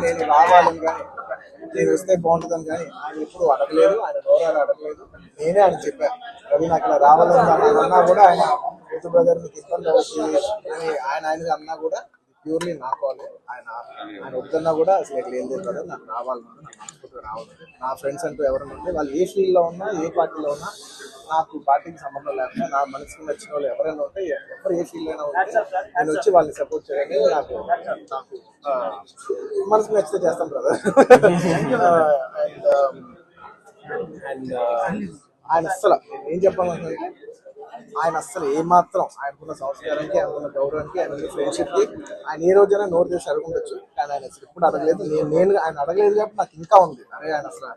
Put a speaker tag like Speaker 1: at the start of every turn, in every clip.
Speaker 1: నేను రావాలని కానీ నేను వస్తే బాగుంటుందని కానీ ఆయన ఎప్పుడు అడగలేదు, ఆయన గౌరవాలు అడగలేదు. నేనే ఆయన చెప్పాను, రవి నాకు ఇలా రావాలని అన్నా కూడా ఆయన యూత్ బ్రదర్ మీకు ఇబ్బంది అవుతుంది అని ఆయన అన్నా కూడా ప్యూర్లీ నా కాలే. ఆయన వద్దన్నా కూడా అసలు ఎట్లా ఏం లేదు కదా, నాకు రావాలన్నా నాకు మనస్ఫూర్తిగా రావాలి. నా ఫ్రెండ్స్ అంటూ ఎవరైనా ఉంటే వాళ్ళు ఏ ఫీల్డ్లో ఉన్నా ఏ పార్టీలో ఉన్నా నాకు పార్టీకి సంబంధం లేకుండా నా మనసుకు నచ్చిన వాళ్ళు ఎవరైనా ఉంటే ఎవరు ఏ ఫీల్డ్ అయినా ఉంటే నేను వచ్చి వాళ్ళని సపోర్ట్ చేయాలి. నాకు మనసుకు నచ్చితే చేస్తాం బ్రదర్. అండ్ ఆయన అస్సలు ఏం చెప్పాలంటే ఆయన అస్సలు ఏమాత్రం ఆయనకున్న సంస్కారానికి, ఆయనకున్న గౌరవానికి, ఆయనకున్న ఫ్రెండ్షిప్కి ఆయన ఏ రోజైనా నోరు చేసి అడుగుండొచ్చు. కానీ ఆయన అసలు ఎప్పుడు అడగలేదు. నేను ఆయన అడగలేదు కాబట్టి నాకు ఇంకా ఉంది. అరే ఆయన అసలు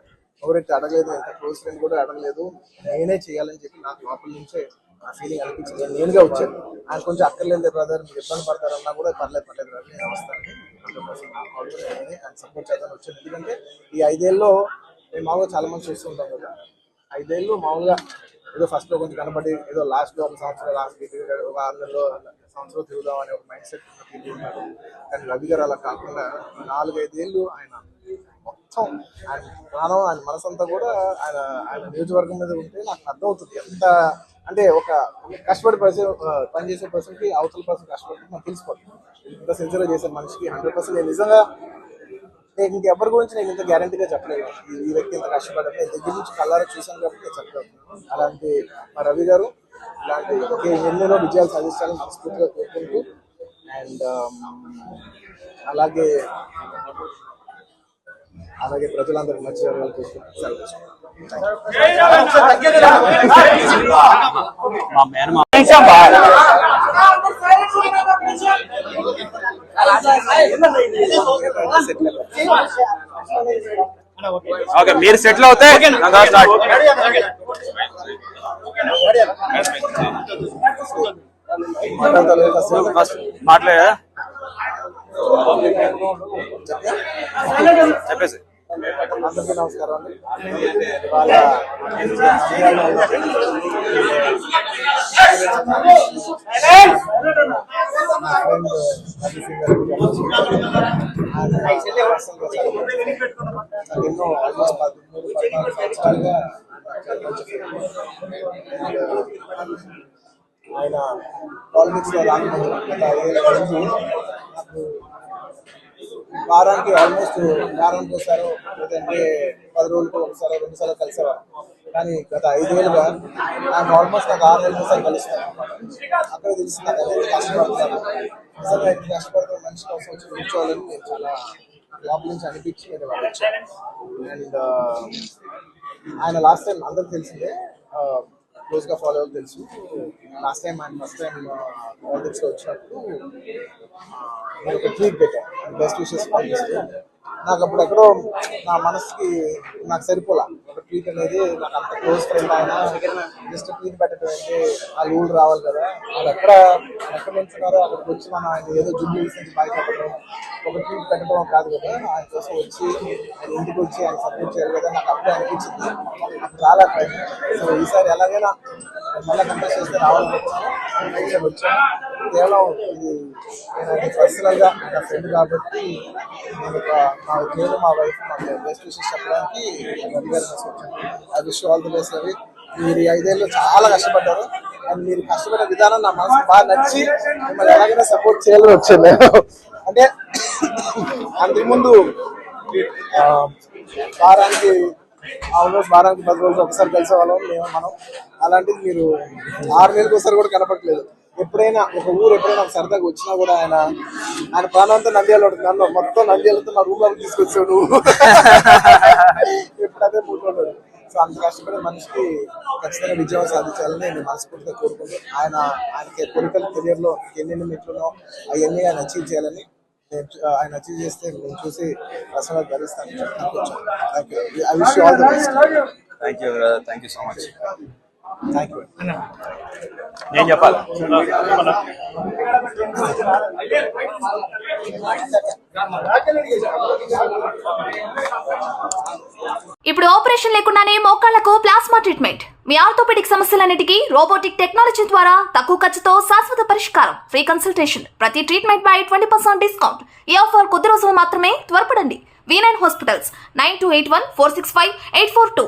Speaker 1: ఎవరైతే అడగలేదు, ఎంత క్లోజ్ ఫ్రెండ్ కూడా అడగలేదు, నేనే చేయాలని చెప్పి నాకు లోపల నుంచే ఆ ఫీలింగ్ అనిపించింది. నేను నేనుగా వచ్చాను. ఆయన కొంచెం అక్కర్లేదు బ్రదర్, మీరు ఇబ్బంది పడతారన్నా కూడా పర్లేదు బ్రదర్ నేను వస్తాను 100% నా కాల్తో నేనే ఆయన సపోర్ట్ చేద్దామని వచ్చాను. ఎందుకంటే ఈ 5 ఏళ్ళలో మేము మామూలుగా చాలా మంది చూస్తుంటాం కదా, 5 ఏళ్ళు మామూలుగా ఏదో ఫస్ట్ లో కొంచెం కనపడి ఏదో లాస్ట్ లో ఒక సంవత్సరం లాస్ట్ ఒక 6 నెలలో సంవత్సరం తిరుగుదాం అనే ఒక మైండ్ సెట్ ఉన్నారు. కానీ రవి గారు అలా కాకుండా 4-5 ఏళ్ళు ఆయన మొత్తం ఆయన ప్రాణం, ఆయన మనసంతా కూడా ఆయన నియోజకవర్గం మీద ఉంటే నాకు అర్థమవుతుంది. ఎంత అంటే ఒక కష్టపడి పనిచేసే పర్సన్కి అవతల పర్సన్ కష్టపడి నాకు తెలిసిపోతుంది. ఇంత సిన్సియర్గా చేసే మనిషికి 100% నేను నిజంగా నేను ఇంకెవరి గురించి నేను ఇంత గ్యారంటీగా చెప్పలేదు. ఈ వ్యక్తి ఇంత కష్టపడ్డారు, నేను దగ్గర నుంచి కళ్ళారా చూశాను కాబట్టి నేను చెప్పలేదు. అలాంటి మా రవి గారు ఇలాంటి ఎన్నెన్నో విజయాలు సాధించాలని మనస్ఫూర్తిగా కోరుకుంటూ అండ్ అలాగే ప్రజలందరికీ మంచి జరగాలని చూసుకుంటూ
Speaker 2: ఓకే, మీరు సెటిల్ అవుతే మాట్లాడా చెప్పేసి.
Speaker 1: అందరికీ నమస్కారం అండి. ఇవాళ ఎన్నో ఆల్మోస్ట్ 13-14 సంవత్సరాలుగా ఆయన పాలిటిక్స్ లో రాకముందు గత 5 ఏళ్ళ ముందు నాకు వారానికి ఒకసారో లేదంటే 10 రోజులకు ఒకసారో 2 సార్లు కలిసేవారు. కానీ గత 5 ఏళ్ళుగా ఆయన ఆల్మోస్ట్ నాకు 6 నెలల సార్లు కలుస్తాను. అక్కడ తెలిసి నాకు ఎంత కష్టపడతాను, నిజంగా ఎంత కష్టపడుతున్న మనిషి కోసం వచ్చి కూర్చోవాలని నేను చాలా లోపల నుంచి అనిపించి నేను వాళ్ళు వచ్చాను. అండ్ ఆయన లాస్ట్ టైం అందరికి తెలిసిందే, క్లోజ్గా ఫాలో అవ్వదు తెలుసు. లాస్ట్ టైం ఆయన ఫస్ట్ టైం పాలిటిక్స్లో వచ్చినప్పుడు నేను ఒక ట్వీట్ పెట్టాను, బెస్ట్ విషెస్ పంపిస్తూ. నాకు అప్పుడు ఎక్కడో నా మనసుకి నాకు సరిపోలా. ఒక ట్వీట్ అనేది నాకు అంత క్లోజ్ ఫ్రెండ్ ఆయన జస్ట్ ట్వీట్ పెట్టడం అంటే ఆ రూల్ రావాలి కదా, వాళ్ళు ఎక్కడ నుంచున్నారో అక్కడికి వచ్చి మనం ఆయన ఏదో జుబ్లీ నుంచి బయట పెట్టడం, ఒక ట్వీట్ పెట్టడం కాదు కదా, ఆయన కోసం వచ్చి ఆయన ఇంటికి వచ్చి ఆయన సపోర్ట్ చేయాలి కదా, నాకు అప్పుడే అనిపించింది. నాకు చాలా టైం. సో ఈసారి ఎలాగైనా మళ్ళీ కంటెస్ట్ చేస్తే రావాలని వచ్చాను. కేవలం ఇది నేను పర్సనల్గా నా ఫ్రెండ్ కాబట్టి నేను మా వైఫ్ నాకు బెస్ట్ విషెస్ చెప్పడానికి రవి గారి కోసం వచ్చాను. I wish all the best Ravi. మీరు ఈ 5 ఏళ్ళు చాలా కష్టపడ్డారు అండ్ మీరు కష్టపడే విధానం నా మనసు బాగా నచ్చి మిమ్మల్ని ఎలాగైనా సపోర్ట్ చేయాలని వచ్చాను. అంటే అంతకుముందు వారానికి 10 రోజులు ఒకసారి కలిసేవాళ్ళం మనం. అలాంటిది మీరు 6 నెలలకు ఒకసారి కూడా కనపడలేదు. ఎప్పుడైనా ఒక ఊరు ఎప్పుడైనా ఒక సరదాగా వచ్చినా కూడా ఆయన ప్రాణంతో నంద్యాల నన్ను మొత్తం నంద్యాలతో నా రూమ్ లోకి తీసుకొచ్చాడు. ఎప్పుడైతే మూడు. సో అంత కష్టపడే మనిషికి ఖచ్చితంగా విజయం సాధించాలని నేను మనస్ఫూర్తిగా కోరుకుంటూ ఆయనకి పొలిటికల్ కెరియర్లో ఎన్నెన్ని మెట్లునో అవన్నీ ఆయన అచీవ్ చేయాలని ఆయన అచీవ్ చేస్తే నేను చూసి పర్సనల్గా గర్విస్తాను. I wish you all the best.
Speaker 2: Thank you so much.
Speaker 1: Thank you.
Speaker 2: నేను చెప్పాలి,
Speaker 3: ఇప్పుడు ఆపరేషన్ లేకుండానే మోకాళ్లకు ప్లాస్మా ట్రీట్మెంట్. మీ ఆర్థోపెడిక్ సమస్యలన్నిటికీ రోబోటిక్ టెక్నాలజీ ద్వారా తక్కువ ఖర్చుతో శాశ్వత పరిష్కారం. Free consultation. ప్రతి ట్రీట్మెంట్ పై 20% డిస్కౌంట్. ఈ ఆఫర్ కొద్ది రోజులు మాత్రమే. త్వరపడండి. V9 hospitals 9281 465 842.